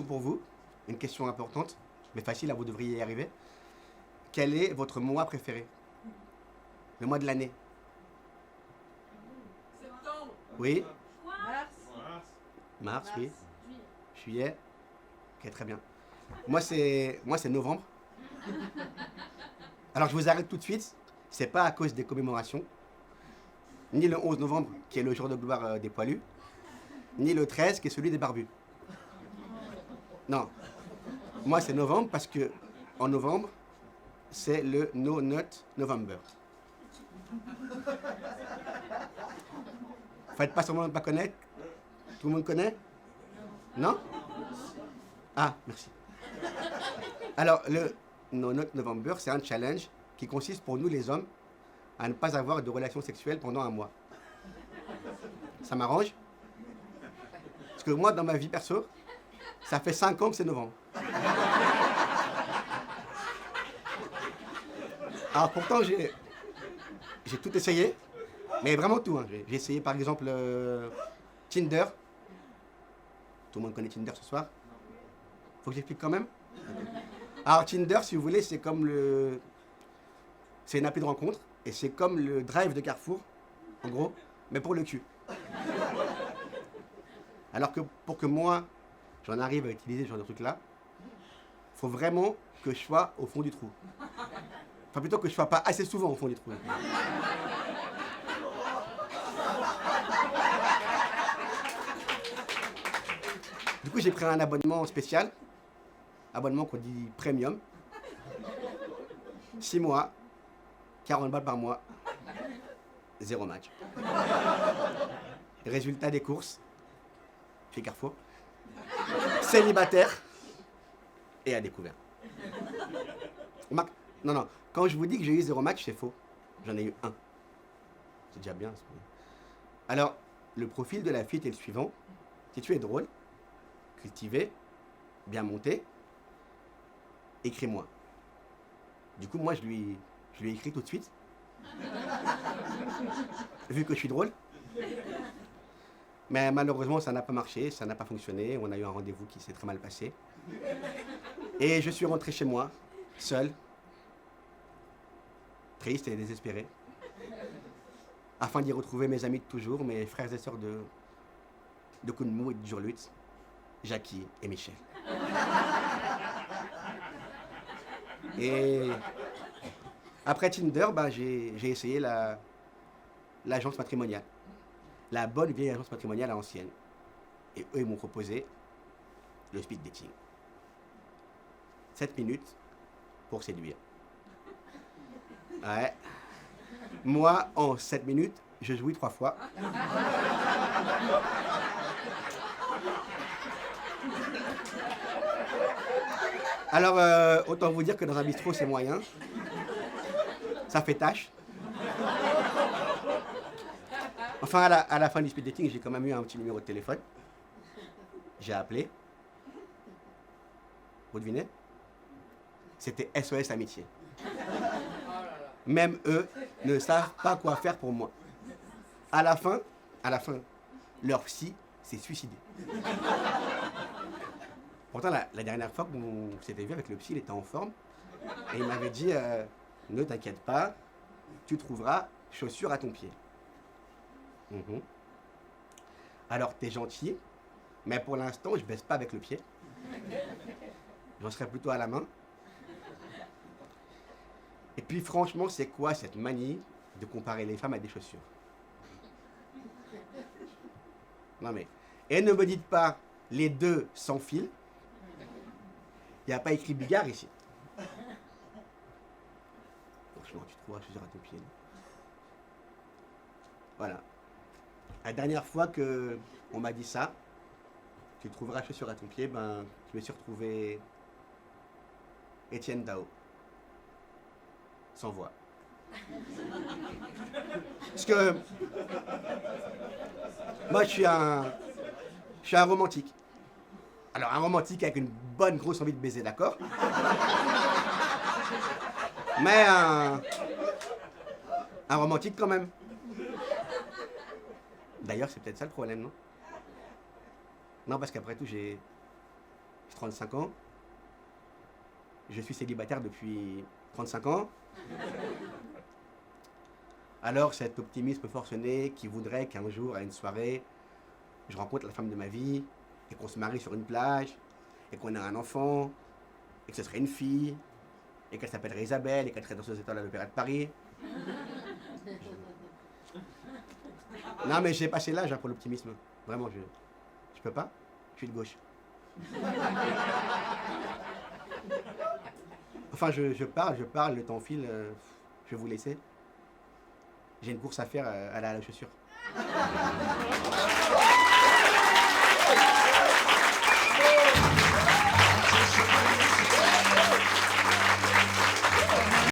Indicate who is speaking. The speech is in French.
Speaker 1: pour vous, une question importante, mais facile, vous devriez y arriver. Quel est votre mois préféré? Le mois de l'année?
Speaker 2: Septembre.
Speaker 1: Oui?
Speaker 2: Mars.
Speaker 1: Mars, oui. Juillet. Ok, très bien. Moi, c'est novembre. Alors, je vous arrête tout de suite. C'est pas à cause des commémorations, ni le 11 novembre, qui est le jour de gloire des poilus, ni le 13, qui est celui des barbus. Non. Moi, c'est novembre parce que, en novembre, c'est le No Nut November. Faites pas semblant de ne pas connaître. Tout le monde connaît? Non? Ah, merci. Alors, le No Nut November, c'est un challenge qui consiste pour nous les hommes à ne pas avoir de relations sexuelles pendant un mois. Ça m'arrange? Parce que moi, dans ma vie perso, ça fait 5 ans que c'est novembre. Alors pourtant, j'ai tout essayé, mais vraiment tout. Hein. J'ai essayé par exemple Tinder. Tout le monde connaît Tinder ce soir? Faut que j'explique quand même? Alors Tinder, si vous voulez, c'est comme le... C'est une appli de rencontre, et c'est comme le drive de Carrefour, en gros, mais pour le cul. Alors que pour que moi, j'en arrive à utiliser ce genre de truc-là, faut vraiment que je sois au fond du trou. Enfin, plutôt que je sois pas assez souvent au fond du trou. Du coup, j'ai pris un abonnement spécial, abonnement qu'on dit premium, 6 mois, 40 balles par mois, 0 match. Résultat des courses, chez Carrefour, célibataire et à découvert. Non, non, quand je vous dis que j'ai eu 0 match, c'est faux. J'en ai eu 1. C'est déjà bien. Alors, le profil de la fille est le suivant. Si tu es drôle, cultivé, bien monté, écris-moi. Du coup, moi, je lui ai écrit tout de suite. Vu que je suis drôle. Mais malheureusement, ça n'a pas marché, ça n'a pas fonctionné. On a eu un rendez-vous qui s'est très mal passé. Et je suis rentré chez moi, seul, triste et désespéré, afin d'y retrouver mes amis de toujours, mes frères et sœurs de coups de mou et de dure lutte, Jackie et Michel. Et après Tinder, j'ai essayé l'agence matrimoniale. La bonne vieille agence matrimoniale à l'ancienne. Et eux, ils m'ont proposé le speed dating. 7 minutes pour séduire. Ouais. Moi, en 7 minutes, je jouis 3 fois. Alors, autant vous dire que dans un bistrot, c'est moyen. Ça fait tâche. Enfin, à la fin du speed dating, j'ai quand même eu un petit numéro de téléphone. J'ai appelé. Vous devinez? C'était SOS Amitié. Même eux ne savent pas quoi faire pour moi. À la fin, leur psy s'est suicidé. Pourtant, la dernière fois qu'on s'était vu avec le psy, il était en forme. Et il m'avait dit, ne t'inquiète pas, tu trouveras chaussures à ton pied. Alors, t'es gentil, mais pour l'instant, je baisse pas avec le pied. J'en serais plutôt à la main. Et puis, franchement, c'est quoi cette manie de comparer les femmes à des chaussures? Non mais, et ne me dites pas, les deux sans fil. Il n'y a pas écrit Bigard ici. Franchement, tu trouveras chaussures à ton pied. Voilà. La dernière fois que on m'a dit ça, tu trouveras chaussures à ton pied, je me suis retrouvé Étienne Dao. Sans voix. Parce que moi, je suis un romantique. Alors, un romantique avec une bonne grosse envie de baiser, d'accord? Mais un romantique quand même. D'ailleurs, c'est peut-être ça le problème, non? Non, parce qu'après tout, j'ai j'ai 35 ans. Je suis célibataire depuis 35 ans. Alors cet optimisme forcené qui voudrait qu'un jour, à une soirée, je rencontre la femme de ma vie et qu'on se marie sur une plage et qu'on ait un enfant et que ce serait une fille et qu'elle s'appellerait Isabelle et qu'elle serait dans aux étoiles à l'Opéra de Paris. Non mais j'ai passé l'âge pour l'optimisme. Vraiment, je peux pas. Je suis de gauche. Enfin, je parle, le temps file. Je vais vous laisser. J'ai une course à faire à la chaussure.